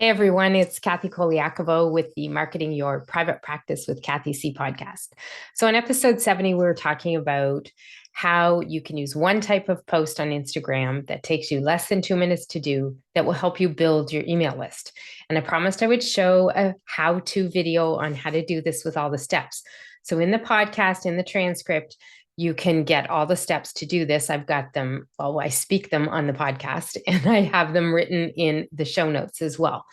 Hey everyone, it's Kathy Colaiacovo with the Marketing Your Private Practice with Kathy C podcast. So, in episode 70, we were talking about how you can use one type of post on Instagram that takes you less than 2 minutes to do that will help you build your email list. And I promised I would show a how to video on how to do this with all the steps. So, in the podcast, in the transcript, you can get all the steps to do this. I've got them, well, I speak them on the podcast and I have them written in the show notes as well.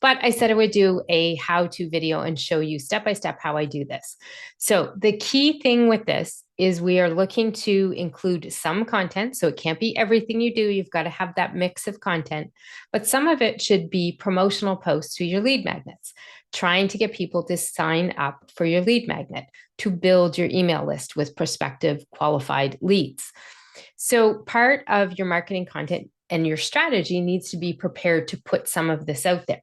But I said I would do a how to video and show you step by step how I do this. So, the key thing with this is we are looking to include some content. So, it can't be everything you do. You've got to have that mix of content, but some of it should be promotional posts to your lead magnets, trying to get people to sign up for your lead magnet to build your email list with prospective qualified leads. So, part of your marketing content and your strategy needs to be prepared to put some of this out there.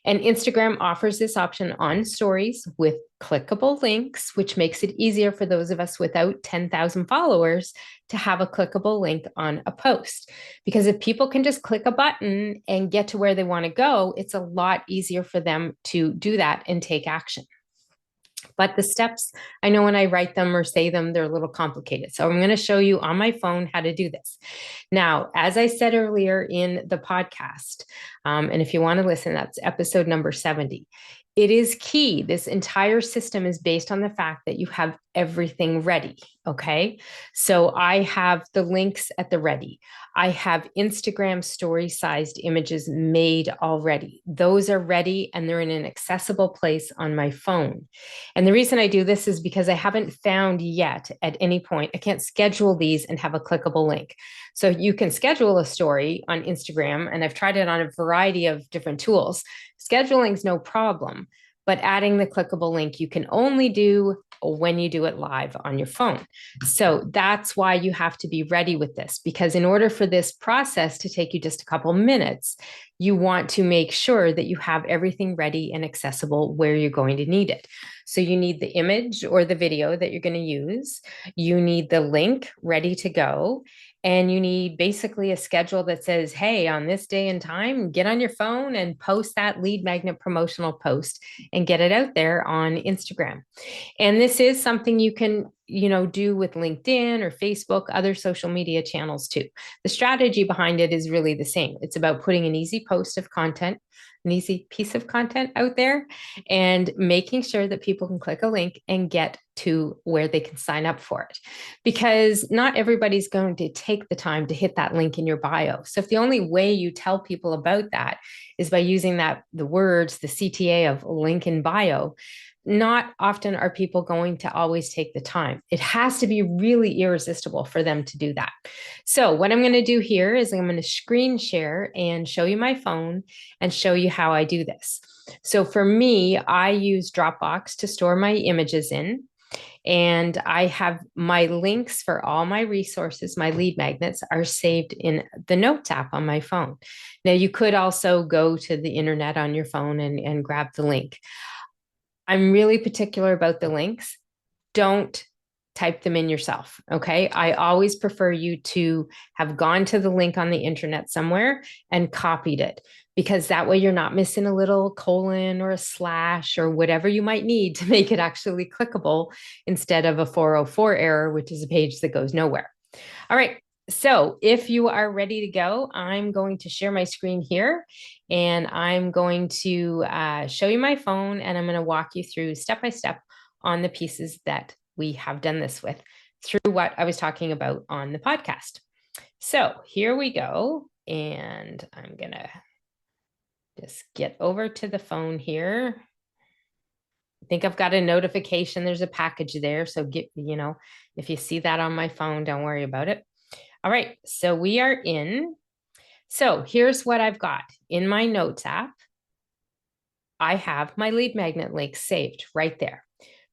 And Instagram offers this option on stories with clickable links, which makes it easier for those of us without 10,000 followers to have a clickable link on a post. Because if people can just click a button and get to where they want to go, it's a lot easier for them to do that and take action. But the steps, I know when I write them or say them, they're a little complicated. So I'm going to show you on my phone how to do this. Now, as I said earlier in the podcast, and if you want to listen, that's episode number 70. It is key. This entire system is based on the fact that you have everything ready. Okay. So I have the links at the ready. I have Instagram story sized images made already. Those are ready and they're in an accessible place on my phone. And the reason I do this is because I haven't found yet at any point, I can't schedule these and have a clickable link. So you can schedule a story on Instagram, and I've tried it on a variety of different tools. Scheduling is no problem, but adding the clickable link you can only do when you do it live on your phone. So that's why you have to be ready with this, because in order for this process to take you just a couple minutes, you want to make sure that you have everything ready and accessible where you're going to need it. So you need the image or the video that you're going to use. You need the link ready to go. And you need basically a schedule that says, hey, on this day and time, get on your phone and post that lead magnet promotional post and get it out there on Instagram. And this is something you can, do with LinkedIn or Facebook, other social media channels too. The strategy behind it is really the same. It's about putting an easy post of content, an easy piece of content out there, and making sure that people can click a link and get to where they can sign up for it. Because not everybody's going to take the time to hit that link in your bio. So if the only way you tell people about that is by using the words, the CTA of link in bio, not often are people going to always take the time. It has to be really irresistible for them to do that. So what I'm going to do here is I'm going to screen share and show you my phone and show you how I do this. So for me, I use Dropbox to store my images in. And I have my links for all my resources, my lead magnets are saved in the Notes app on my phone. Now, you could also go to the internet on your phone and grab the link. I'm really particular about the links. Don't type them in yourself. Okay. I always prefer you to have gone to the link on the internet somewhere and copied it, because that way you're not missing a little colon or a slash or whatever you might need to make it actually clickable instead of a 404 error, which is a page that goes nowhere. All right. So if you are ready to go, I'm going to share my screen here and I'm going to show you my phone and I'm going to walk you through step by step on the pieces that we have done this with through what I was talking about on the podcast. So here we go. And I'm going to just get over to the phone here. I think I've got a notification. There's a package there. So if you see that on my phone, don't worry about it. All right, so we are in. So here's what I've got in my Notes app. I have my lead magnet link saved right there.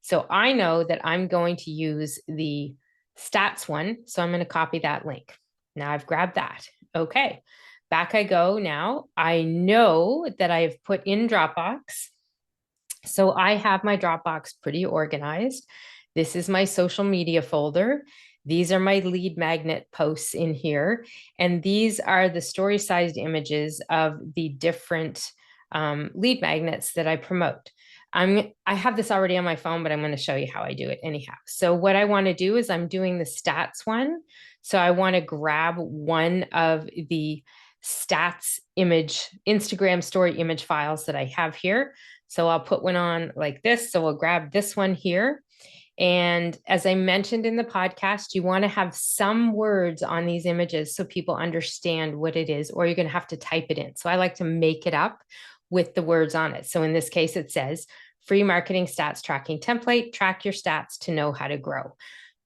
So I know that I'm going to use the stats one. So I'm going to copy that link. Now I've grabbed that. Okay, back I go now. I know that I have put in Dropbox. So I have my Dropbox pretty organized. This is my social media folder. These are my lead magnet posts in here. And these are the story-sized images of the different lead magnets that I promote. I have this already on my phone, but I'm going to show you how I do it anyhow. So what I want to do is I'm doing the stats one. So I want to grab one of the stats image, Instagram story image files that I have here. So I'll put one on like this. So we'll grab this one here. And as I mentioned in the podcast, you want to have some words on these images so people understand what it is, or you're going to have to type it in. So I like to make it up with the words on it. So in this case, it says free marketing stats tracking template, track your stats to know how to grow.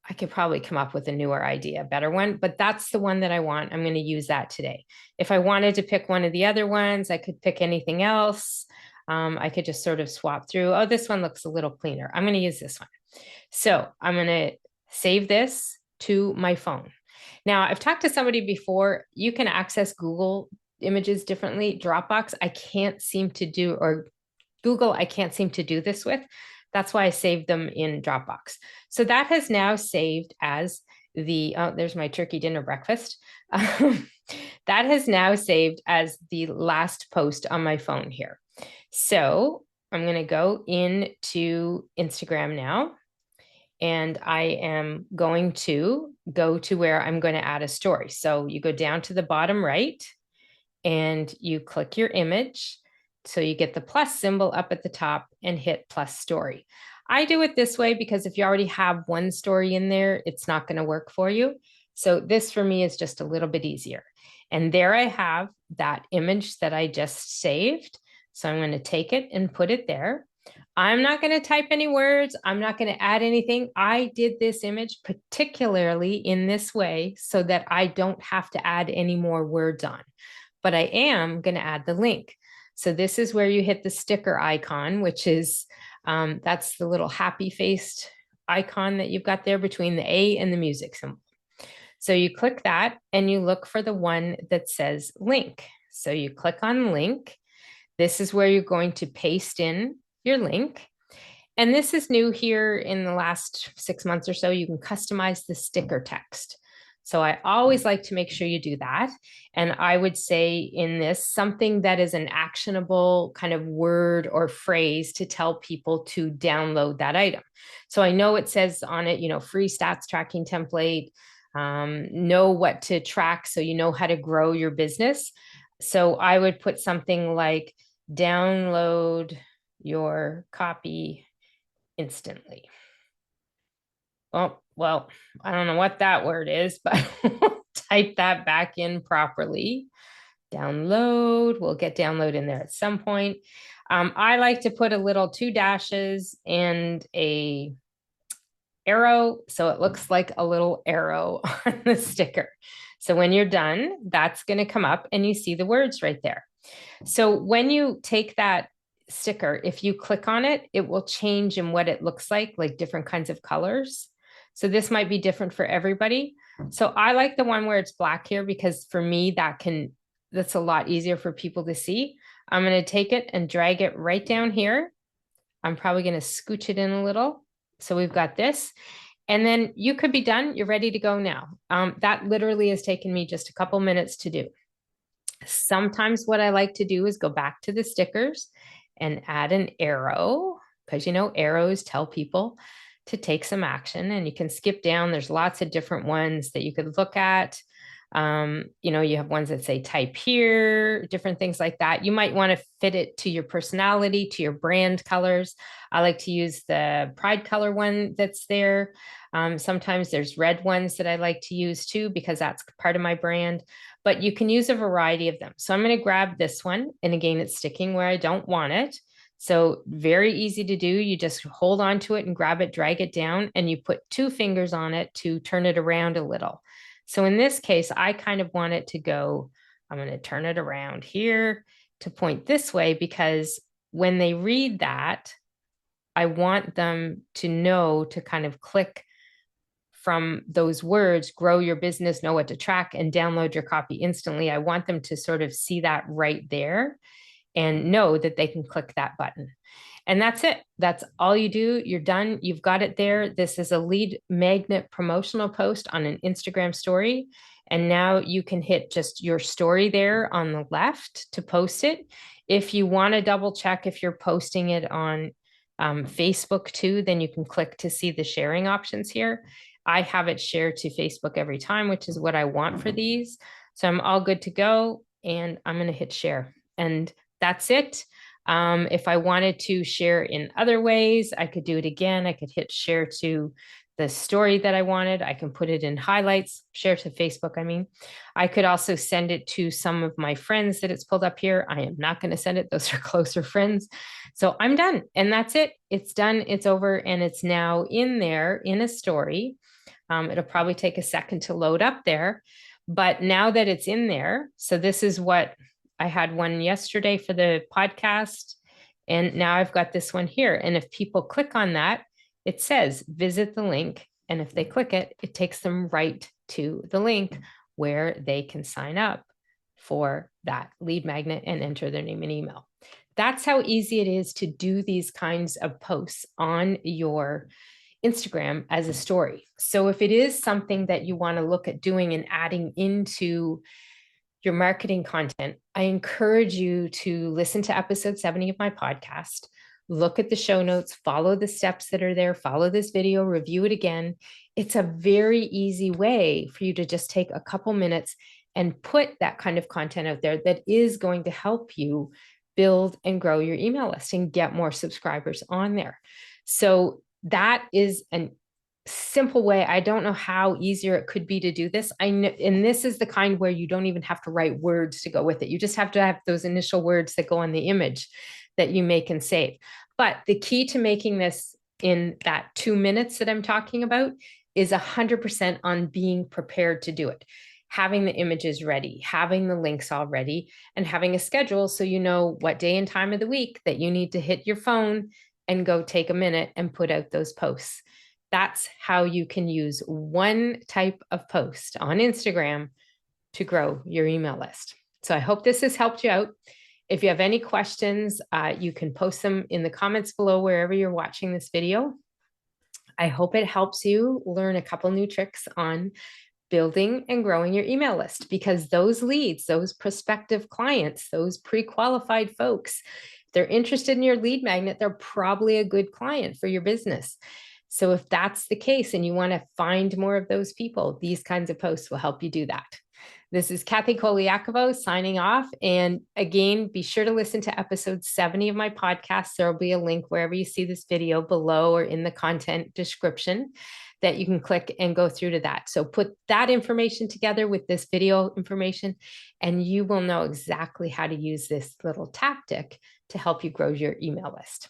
I could probably come up with a newer idea, a better one, but that's the one that I want. I'm going to use that today. If I wanted to pick one of the other ones, I could pick anything else. I could just sort of swap through. Oh, this one looks a little cleaner. I'm going to use this one. So I'm going to save this to my phone. Now, I've talked to somebody before. You can access Google images differently. Dropbox, I can't seem to do, or Google, I can't seem to do this with. That's why I saved them in Dropbox. So that has now saved as the, oh, there's my turkey dinner breakfast. That has now saved as the last post on my phone here. So I'm going to go into Instagram now. And I am going to go to where I'm going to add a story. So you go down to the bottom right and you click your image. So you get the plus symbol up at the top and hit plus story. I do it this way because if you already have one story in there, it's not going to work for you. So this for me is just a little bit easier. And there I have that image that I just saved. So I'm going to take it and put it there. I'm not going to type any words. I'm not going to add anything. I did this image particularly in this way so that I don't have to add any more words on, but I am going to add the link. So this is where you hit the sticker icon, which is, that's the little happy faced icon that you've got there between the A and the music symbol. So you click that and you look for the one that says link. So you click on link. This is where you're going to paste in your link. And this is new here in the last 6 months or so. You can customize the sticker text. So I always like to make sure you do that. And I would say in this, something that is an actionable kind of word or phrase to tell people to download that item. So I know it says on it, you know, free stats tracking template, know what to track so you know how to grow your business. So I would put something like download your copy instantly. Well, I don't know what that word is, but type that back in properly. Download, we'll get download in there at some point. I like to put a little 2 dashes and a arrow, so it looks like a little arrow on the sticker. So when you're done, that's going to come up and you see the words right there. So when you take that sticker, if you click on it, it will change in what it looks like different kinds of colors. So this might be different for everybody. So I like the one where it's black here because for me, that's a lot easier for people to see. I'm going to take it and drag it right down here. I'm probably going to scooch it in a little. So we've got this. And then you could be done. You're ready to go now. That literally has taken me just a couple minutes to do. Sometimes what I like to do is go back to the stickers and add an arrow because, you know, arrows tell people to take some action, and you can skip down. There's lots of different ones that you could look at. You know, you have ones that say type here, different things like that. You might want to fit it to your personality, to your brand colors. I like to use the pride color one that's there. Sometimes there's red ones that I like to use too, because that's part of my brand, but you can use a variety of them. So I'm going to grab this one. And again, it's sticking where I don't want it. So very easy to do. You just hold on to it and grab it, drag it down, and you put 2 fingers on it to turn it around a little. So in this case, I kind of want it to go, I'm going to turn it around here to point this way, because when they read that, I want them to know to kind of click from those words, grow your business, know what to track, and download your copy instantly. I want them to sort of see that right there and know that they can click that button. And that's it. That's all you do. You're done. You've got it there. This is a lead magnet promotional post on an Instagram story. And now you can hit just your story there on the left to post it. If you want to double check if you're posting it on Facebook too, then you can click to see the sharing options here. I have it shared to Facebook every time, which is what I want for these. So I'm all good to go, and I'm going to hit share, and that's it. If I wanted to share in other ways, I could do it again. I could hit share to the story that I wanted. I can put it in highlights, share to Facebook. I mean, I could also send it to some of my friends that it's pulled up here. I am not going to send it. Those are closer friends. So I'm done. And that's it. It's done. It's over. And it's now in there in a story. It'll probably take a second to load up there. But now that it's in there, so this is what I had one yesterday for the podcast. And now I've got this one here. And if people click on that, it says visit the link. And if they click it, it takes them right to the link where they can sign up for that lead magnet and enter their name and email. That's how easy it is to do these kinds of posts on your Instagram as a story. So if it is something that you want to look at doing and adding into your marketing content, I encourage you to listen to episode 70 of my podcast, look at the show notes, follow the steps that are there, follow this video, review it again. It's a very easy way for you to just take a couple minutes and put that kind of content out there that is going to help you build and grow your email list and get more subscribers on there. So that is a simple way. I don't know how easier it could be to do this. I know, and this is the kind where you don't even have to write words to go with it. You just have to have those initial words that go on the image that you make and save. But the key to making this in that 2 minutes that I'm talking about is 100% on being prepared to do it. Having the images ready, having the links all ready, and having a schedule so you know what day and time of the week that you need to hit your phone and go take a minute and put out those posts. That's how you can use one type of post on Instagram to grow your email list. So I hope this has helped you out. If you have any questions, you can post them in the comments below wherever you're watching this video. I hope it helps you learn a couple new tricks on building and growing your email list, because those leads, those prospective clients, those pre-qualified folks, they're interested in your lead magnet, they're probably a good client for your business. So if that's the case and you want to find more of those people, these kinds of posts will help you do that. This is Kathy Colaiacovo signing off. And again, be sure to listen to episode 70 of my podcast. There will be a link wherever you see this video below or in the content description that you can click and go through to that. So put that information together with this video information, and you will know exactly how to use this little tactic to help you grow your email list.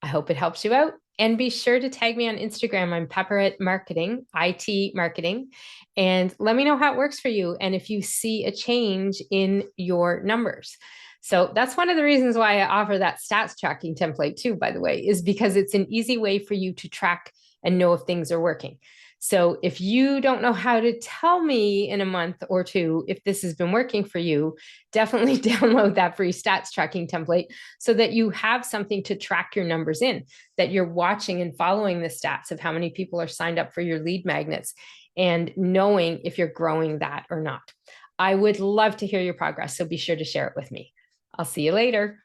I hope it helps you out. And be sure to tag me on Instagram. I'm Pepper Marketing, IT Marketing, and let me know how it works for you and if you see a change in your numbers. So that's one of the reasons why I offer that stats tracking template too, by the way, is because it's an easy way for you to track and know if things are working. So if you don't know how to tell me in a month or two if this has been working for you, definitely download that free stats tracking template so that you have something to track your numbers in, that you're watching and following the stats of how many people are signed up for your lead magnets and knowing if you're growing that or not. I would love to hear your progress, so be sure to share it with me. I'll see you later.